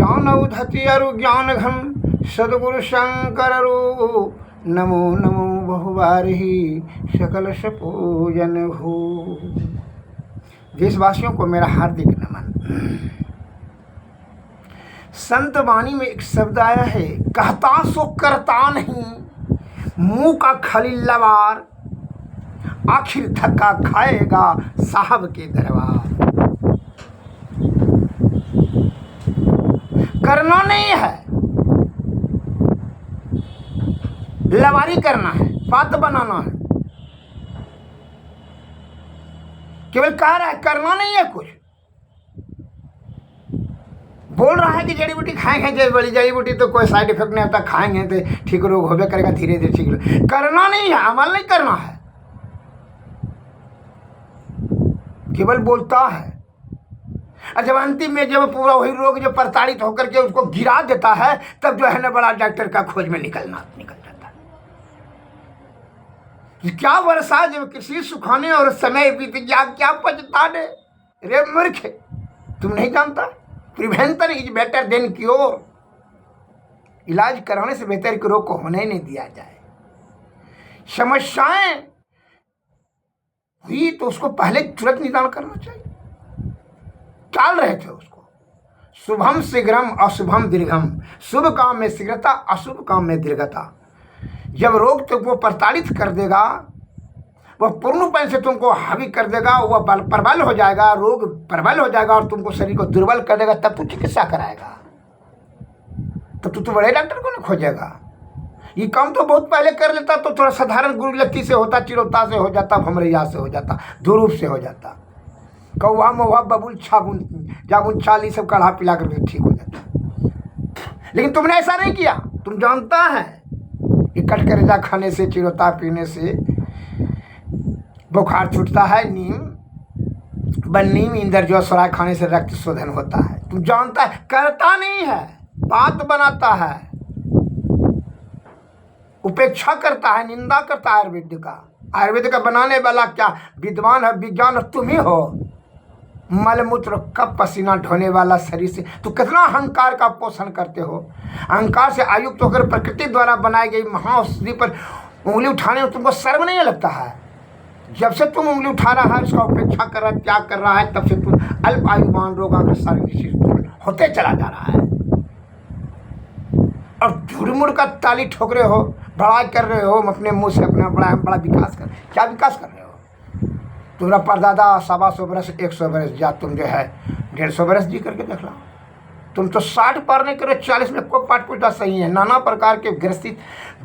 ज्ञान उधति अरु ज्ञान घन सदगुरु शंकर रू नमो नमो बहुबारही सकल सपूजन हो। देशवासियों को मेरा हार्दिक नमन। संत वाणी में एक शब्द आया है, कहता सो करता नहीं, मुंह का खली लवार, आखिर धक्का खाएगा साहब के दरबार। करना नहीं है, लवारी करना है, बात बनाना है, केवल कह रहा है, करना नहीं है। कुछ बोल रहा है कि जड़ी बूटी खाएंगे, जैसे बड़ी जड़ी बूटी तो कोई साइड इफेक्ट नहीं होता, खाएंगे तो ठीक रोग होबे करेगा, धीरे धीरे ठीक। करना नहीं है, अमल नहीं करना है, केवल बोलता है। और जब अंतिम में जब पूरा वही रोग जो प्रताड़ित होकर के उसको गिरा देता है, तब जो है ना बड़ा डॉक्टर का खोज में निकल जाता है। क्या वर्षा जब कृषि सुखाने और समय बीत गया, क्या पछताने। रे मूर्ख, तुम नहीं जानता, prevention is better than cure. इलाज कराने से बेहतर कि रोग को होने नहीं दिया जाए। समस्याएं हुई तो उसको पहले तुरंत निदान करना चाहिए। टाल रहे थे उसको। शुभम शीघ्रम अशुभम दीर्घम, शुभ काम में शीघ्रता, अशुभ काम में दीर्घता। जब रोग तुमको प्रताड़ित कर देगा, वह पूर्णपन से तुमको हावी कर देगा, वह प्रबल हो जाएगा, रोग प्रबल हो जाएगा और तुमको शरीर को दुर्बल कर देगा, तब तू चिकित्सा कराएगा। तब तू बड़े डॉक्टर को नहीं खोजेगा। ये काम तो बहुत पहले कर लेता तो थोड़ा साधारण गुरुलत्ती से होता, चिरौता से हो जाता, भमरैया से हो जाता, धुरूप से हो जाता, कौवा महुआ बबुल छाबुन जाबुन चाली सब काढ़ा पिला करके ठीक हो जाता। लेकिन तुमने ऐसा नहीं किया। तुम जानता है कि कटकरेजा खाने से, चिरौता पीने से बुखार छूटता है, नीम इंदर जो सराय खाने से रक्त शोधन होता है। तुम जानता है, करता नहीं है, बात बनाता है, उपेक्षा करता है, निंदा करता है आयुर्वेद का। आयुर्वेद का बनाने वाला क्या विद्वान है, विज्ञान तुम ही हो। मलमूत्र कब पसीना ढोने वाला शरीर से तो कितना अहंकार का पोषण करते हो। अहंकार से आयुक्त होकर प्रकृति द्वारा बनाई गई महाऔषधि पर उंगली उठाने में तुमको शर्म नहीं लगता है। जब से तुम उंगली उठा रहा है, उसका उपेक्षा कर रहा है, त्याग कर रहा है, तब से तुम अल्प आयुमान रोगाग्रस्त होते चला जा रहा है। और झुरमुड़ का ताली ठोक रहे हो, बड़ाई कर रहे हो अपने मुंह से, अपना बड़ा विकास कर। क्या विकास कर रहे हो? तुम्हारा परदादा 125 बरस 100 बरस जा, तुम जो है 150 बरस जी करके देख लो। तुम तो 60 पार नहीं करे, 40 में को पाट पुटा सही है। नाना प्रकार के ग्रसित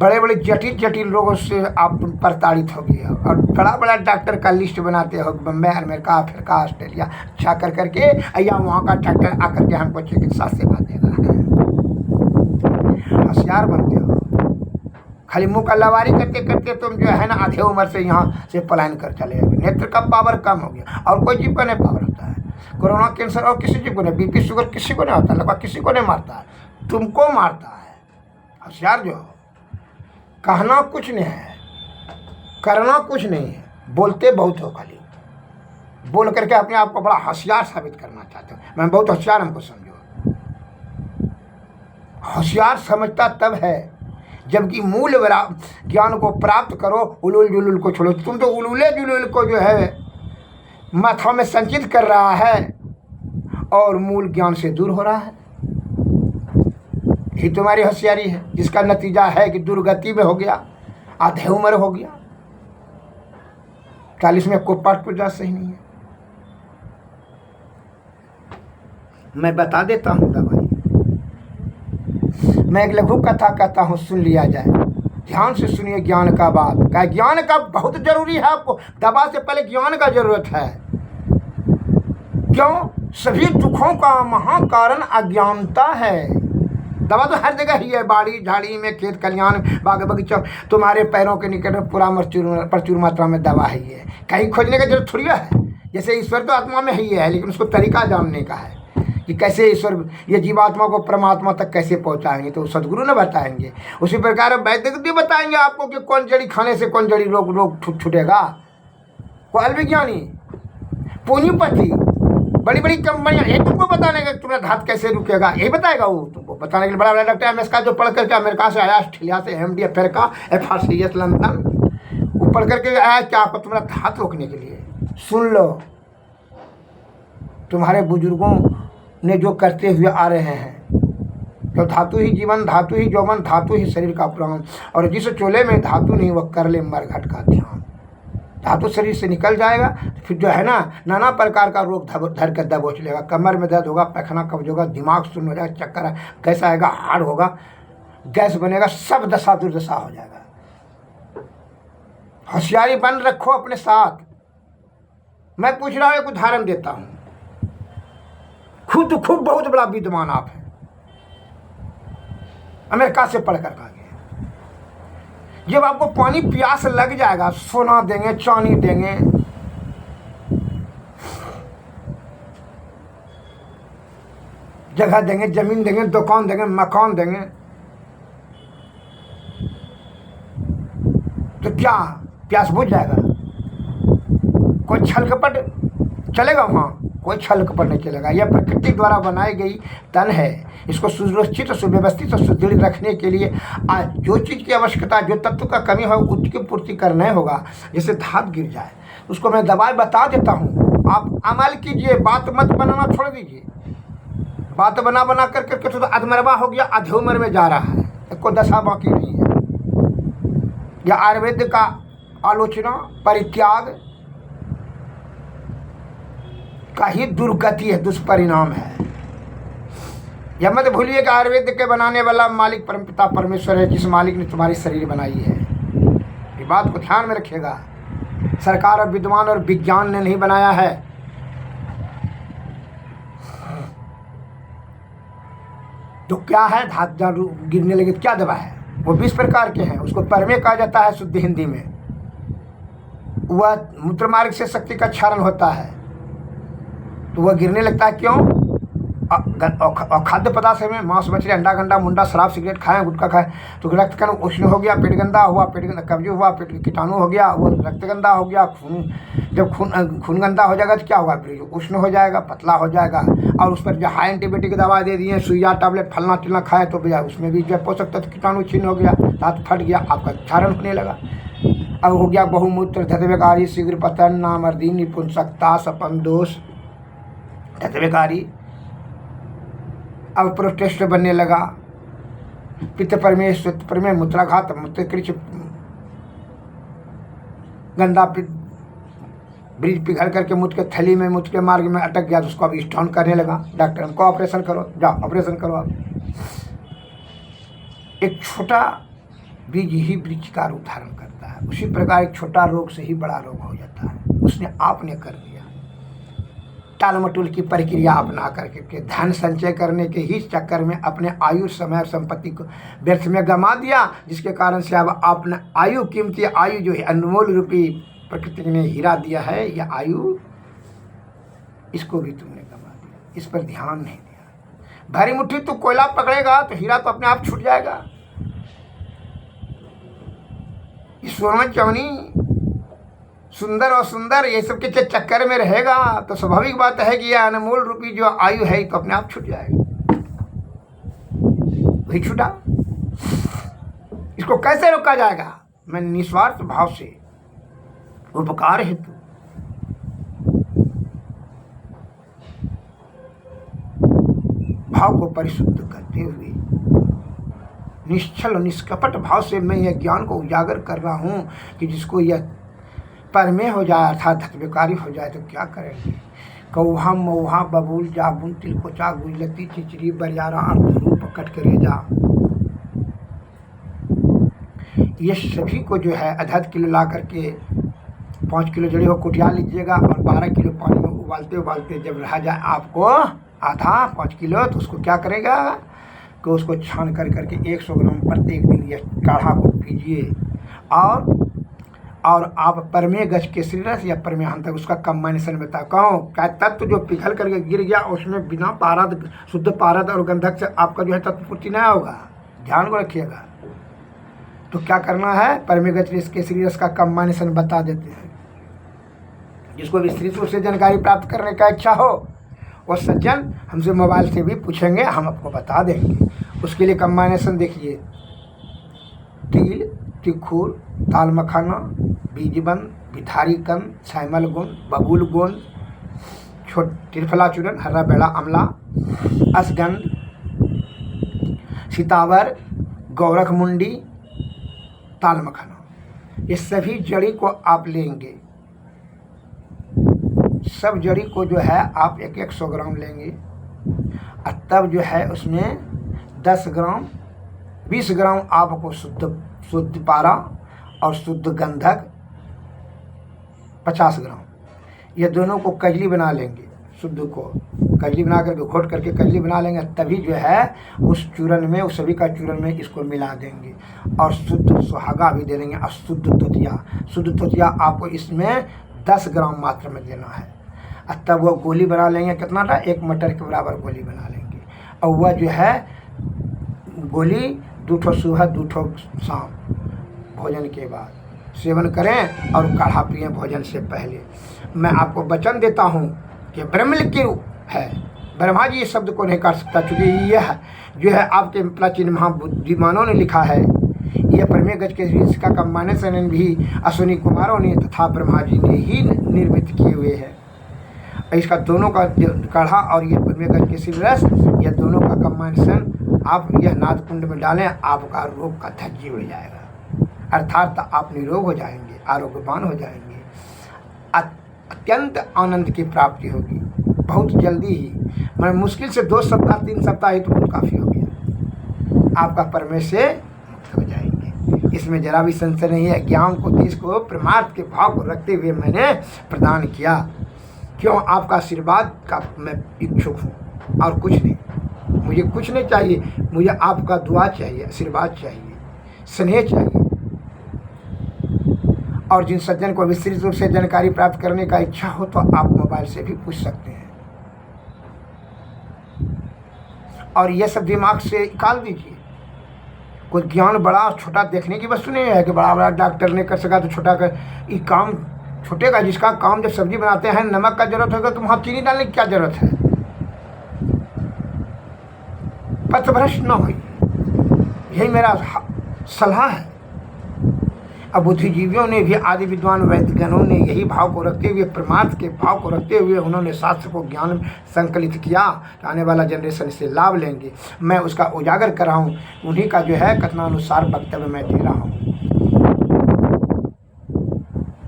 बड़े बड़े जटिल रोगों से आप तुम प्रताड़ित हो गए हो। और बड़ा बड़ा डॉक्टर का लिस्ट बनाते हो, बम्बई, अमेरिका, अफ्रीका, ऑस्ट्रेलिया, अच्छा कर करके या वहाँ का डॉक्टर आकर के हमको चिकित्सा सेवा देगा। होशियार बनते हो, खाली मुंह का लवारी करते करते तुम जो है ना आधे उम्र से यहाँ से पलायन कर चले गए। नेत्र का पावर कम हो गया। और कोई जीव का नहीं पावर होता है। कोरोना, कैंसर और किसी जीव को नहीं, बीपी शुगर किसी को नहीं होता, लगभग किसी को नहीं मारता है, तुमको मारता है। होशियार जो हो, कहना कुछ नहीं है, करना कुछ नहीं है, बोलते बहुत हो। खाली बोल करके अपने आप को बड़ा होशियार साबित करना चाहते हो। मैं बहुत होशियार, हमको समझो। होशियार समझता तब है जबकि मूल ज्ञान को प्राप्त करो, उलूल जुलूल को छोड़ो। तुम तो उलूले जुलूल को जो है माथा में संचित कर रहा है और मूल ज्ञान से दूर हो रहा है। ये तुम्हारी होशियारी है, जिसका नतीजा है कि दुर्गति में हो गया, आधे उम्र हो गया, 40 में को पाठ पूजा सही नहीं है। मैं बता देता हूँ दवाई। मैं एक लघु कथा कहता हूँ, सुन लिया जाए, ध्यान से सुनिए ज्ञान का बात। क्या ज्ञान का बहुत जरूरी है आपको। दवा से पहले ज्ञान का जरूरत है। क्यों? सभी दुखों का महाकारण अज्ञानता है। दवा तो हर जगह ही है, बाड़ी झाड़ी में, खेत खलिहान, बाग बगीचा, तुम्हारे पैरों के निकट में पूरा प्रचुर मात्रा में दवा ही है। कहीं खोजने का जरूरत थोड़ी है। जैसे ईश्वर तो आत्मा में ही है, लेकिन उसको तरीका जानने का है कि कैसे ईश्वर ये जीवात्मा को परमात्मा तक कैसे पहुंचाएंगे, तो सदगुरु ने बताएंगे। उसी प्रकार वैदिक भी बताएंगे आपको कि कौन जड़ी खाने से कौन जड़ी रोग छूटेगा। कोई विज्ञानी पूंजीपति बड़ी बड़ी कंपनियां ये तुमको बताने का तुम्हारा धात कैसे रुकेगा, यही बताएगा वो तुमको बताने के लिए। बड़ा बड़ा डॉक्टर अमेरिका जो पढ़ करके अमेरिका से आया, ऑस्ट्रेलिया से, MD अमेरिका, FRCS लंदन, वो पढ़ करके आया क्या आपको तुम्हारा धात रोकने के लिए। सुन लो, तुम्हारे बुजुर्गों ने जो करते हुए आ रहे हैं, तो धातु ही जीवन, धातु ही यौवन, धातु ही शरीर का प्राण, और जिस चोले में धातु नहीं वह कर ले मरघट का ध्यान। धातु शरीर से निकल जाएगा तो फिर जो है ना, नाना प्रकार का रोग धर कर दबोच लेगा। कमर में दर्द होगा, पैखाना कब्ज होगा, दिमाग सुन्न हो जाएगा, चक्कर गैस आएगा, हार्ड होगा, गैस बनेगा, सब दशा दुर्दशा हो जाएगा। होशियारी बन रखो अपने साथ। मैं पूछ रहा हूँ, एक उदाहरण देता हूँ। खूब बहुत बड़ा विद्वान आप हैं, अमेरिका से पढ़ कर आ गए। जब आपको पानी प्यास लग जाएगा, सोना देंगे, चांदी देंगे, जगह देंगे, जमीन देंगे, दुकान देंगे, मकान देंगे, तो क्या प्यास बुझ जाएगा? कोई छल कपट चलेगा वहाँ? कोई छल कपट नहीं चलेगा। यह प्रकृति द्वारा बनाई गई तन है। इसको सुरक्षित, सुव्यवस्थित और सुदृढ़ रखने के लिए आज जो चीज़ की आवश्यकता, जो तत्व का कमी हो, उसकी पूर्ति करना होगा। जैसे धात गिर जाए, उसको मैं दवाई बता देता हूँ, आप अमल कीजिए, बात मत बनाना छोड़ दीजिए। बात बना बना करके तो अधमरवा हो गया, अधे उम्र में जा रहा है, कोई दशा बाकी नहीं है। यह आयुर्वेद का आलोचना, परित्याग का ही दुर्गति है, दुष्परिणाम है। यह मत भूलिए कि आयुर्वेद के बनाने वाला मालिक परमपिता परमेश्वर है, जिस मालिक ने तुम्हारी शरीर बनाई है। ये बात को ध्यान में रखिएगा। सरकार और विद्वान और विज्ञान ने नहीं बनाया है। तो क्या है, धात गिरने लगे तो क्या दवा है? वो 20 प्रकार के हैं। उसको परमे कहा जाता है शुद्ध हिंदी में। वह मूत्र मार्ग से शक्ति का क्षरण होता है, तो वह गिरने लगता है। क्यों? और खाद्य पदार्थ में मांस, मछली, अंडा, गंडा, मुंडा, शराब, सिगरेट खाएं, गुटखा खाएं, तो रक्त कण उष्ण हो गया, पेट गंदा हुआ, कब्ज हुआ, पेट कीटाणु हो गया, वो रक्त गंदा हो गया। जब खून गंदा हो जाएगा तो क्या होगा? फिर उष्ण हो जाएगा, पतला हो जाएगा, और उस पर जो हाई एंटीबायोटिक दवा दे दिए, सुइया टैबलेट फलना चिलना खाए, तो भैया उसमें भी जो पोषक तत्व कीटाणु छीन हो गया, दांत फट गया, आपका क्षरण होने लगा। अब हो गया बहुमूत्र, धतवेकारी, शीघ्र पतन, नामर्दी, निपुंसकता, सपन दोष, धतवेकारी। अब प्रोटेस्ट बनने लगा, पित्त परमेश, मूत्राघात, मूत्रकृच, गंदा ब्रिज पिघल करके मूत्र के थैली में, मूत्र के मार्ग में अटक गया, तो उसको अब स्टोन करने लगा। डॉक्टर हमको ऑपरेशन करो, जाओ ऑपरेशन करो। आप एक छोटा बीज ही वृक्ष का रूप धारण करता है, उसी प्रकार एक छोटा रोग से ही बड़ा रोग हो जाता है। उसने आपने कर दिया। टाल मटोल की प्रक्रिया अपना करके धन संचय करने के ही चक्कर में अपने आयु, समय और संपत्ति को व्यर्थ में गंवा दिया, जिसके कारण से अब आपने आयु, कीमती आयु जो है, अनमोल रूपी प्रकृति ने हीरा दिया है, यह आयु, इसको भी तुमने गंवा दिया। इस पर ध्यान नहीं दिया। भारी मुट्ठी तो कोयला पकड़ेगा तो हीरा तो अपने आप छूट जाएगा। सोना चांदी सुंदर और सुंदर ये सब के चक्कर में रहेगा तो स्वाभाविक बात है कि यह अनमोल रूपी जो आयु है तो अपने आप छूट जाएगा। वही छूटा। इसको कैसे रोका जाएगा? मैं निस्वार्थ भाव से, उपकार हेतु, भाव को परिशुद्ध करते हुए, निश्चल और निष्कपट भाव से मैं यह ज्ञान को उजागर कर रहा हूं कि जिसको यह परमे हो जाए, अर्थात धतवेकारी हो जाए, तो क्या करेंगे? कौहा मऊहा बबूल जाबुन तिलकोचा गुजलती चिचरी बरियारा रूप कट करे जा, ये सभी को जो है आधा किलो ला करके 5 किलो जड़ी हो कुटिया लीजिएगा, और 12 किलो पानी में उबालते उबालते जब रह जाए आपको आधा 5 किलो, तो उसको क्या करेगा कि उसको छान कर करके 100 ग्राम प्रत्येक दिन यह काढ़ा को पीजिए। और आप परमे गज केसरी रस या परमे हम तक उसका कम्बाइनेशन बता कहो क्या तत्व जो पिघल करके गिर गया, उसमें बिना पारद, शुद्ध पारद और गंधक से आपका जो है तत्व पूर्ति नहीं होगा। ध्यान को रखिएगा। तो क्या करना है? परमे गज केसरी रस का कम्बाइनेशन बता देते हैं। जिसको विस्तृत रूप से जानकारी प्राप्त करने का इच्छा हो वो सज्जन हमसे मोबाइल से भी पूछेंगे, हम आपको बता देंगे। उसके लिए कम्बाइनेशन देखिए, तिल, तिखुर, दाल मखाना, बीजबंद, बिधारी कंद, छैमल गुण, बबूल गुण, त्रिफला चूर्ण, हरा बेड़ा अमला, असगंध, सीतावर, गौरख मुंडी, ताल मखाना, ये सभी जड़ी को आप लेंगे। सब जड़ी को जो है आप 100 ग्राम लेंगे और तब जो है उसमें 10 ग्राम 20 ग्राम आपको शुद्ध पारा और शुद्ध गंधक 50 ग्राम, ये दोनों को कजली बना लेंगे। शुद्ध को कजली बना करके घोट करके कजली बना लेंगे, तभी जो है उस चूर्ण में, उस सभी का चूर्ण में इसको मिला देंगे और शुद्ध सुहागा भी दे देंगे और शुद्ध तोतिया आपको इसमें 10 ग्राम मात्रा में देना है। और तब वो गोली बना लेंगे, कितना था, 1 मटर के बराबर गोली बना लेंगे और वह जो है गोली 2 ठो सुबह 2 ठो शाम भोजन के बाद सेवन करें और काढ़ा पिएं भोजन से पहले। मैं आपको वचन देता हूँ कि ब्रह्मलिखित रूप है, ब्रह्मा जी इस शब्द को नहीं काट सकता, क्योंकि यह जो है आपके प्राचीन महाबुद्धिमानों ने लिखा है, यह परमे गज के इसका कम्बाइनेशन भी अश्विनी कुमारों ने तथा ब्रह्मा जी ने ही निर्मित किए हुए हैं। इसका दोनों का काढ़ा और ये परमे गज के शिवरस, यह दोनों का कम्बाइनेशन आप यह नाद कुंड में डालें, आपका रोग का धज्जी उड़ जाएगा, अर्थात आप निरोग हो जाएंगे, आरोग्यवान हो जाएंगे, अत्यंत आनंद की प्राप्ति होगी बहुत जल्दी ही। मैं मुश्किल से 2 सप्ताह 3 सप्ताह ही तो बहुत काफ़ी हो गया, आपका परमे से मुक्त हो जाएंगे। इसमें जरा भी संशय नहीं है। ज्ञान को, देश को, परमार्थ के भाव को रखते हुए मैंने प्रदान किया। क्यों? आपका आशीर्वाद का मैं इच्छुक हूँ और कुछ नहीं, मुझे कुछ नहीं चाहिए, मुझे आपका दुआ चाहिए, आशीर्वाद चाहिए, स्नेह चाहिए। और जिन सज्जन को विस्तृत रूप से जानकारी प्राप्त करने का इच्छा हो तो आप मोबाइल से भी पूछ सकते हैं और यह सब दिमाग से निकाल दीजिए। कोई ज्ञान बड़ा और छोटा देखने की वस्तु नहीं है कि बड़ा बड़ा डॉक्टर ने कर सका तो छोटा कर, ये काम छोटे का। जिसका काम जब सब्जी बनाते हैं नमक का जरूरत होगा तो वहाँ चीनी डालने की क्या जरूरत है? पथभ्रष्ट न हो, यही मेरा सलाह है। अब बुद्धिजीवियों ने भी, आदि विद्वान वैदिकगणों ने यही भाव को रखते हुए, परमार्थ के भाव को रखते हुए उन्होंने शास्त्र को ज्ञान संकलित किया। आने वाला जनरेशन इससे लाभ लेंगे, मैं उसका उजागर कर रहा हूँ। उन्हीं का जो है कथनानुसार वक्तव्य मैं दे रहा हूँ।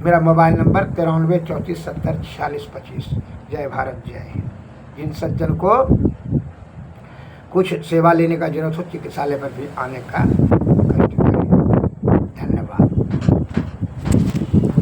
मेरा मोबाइल नंबर 93 34 70 46 25। जय भारत, जय हिंद। जिन सज्जन को कुछ सेवा लेने का जरूरत हो, चिकित्सालय पर भी आने का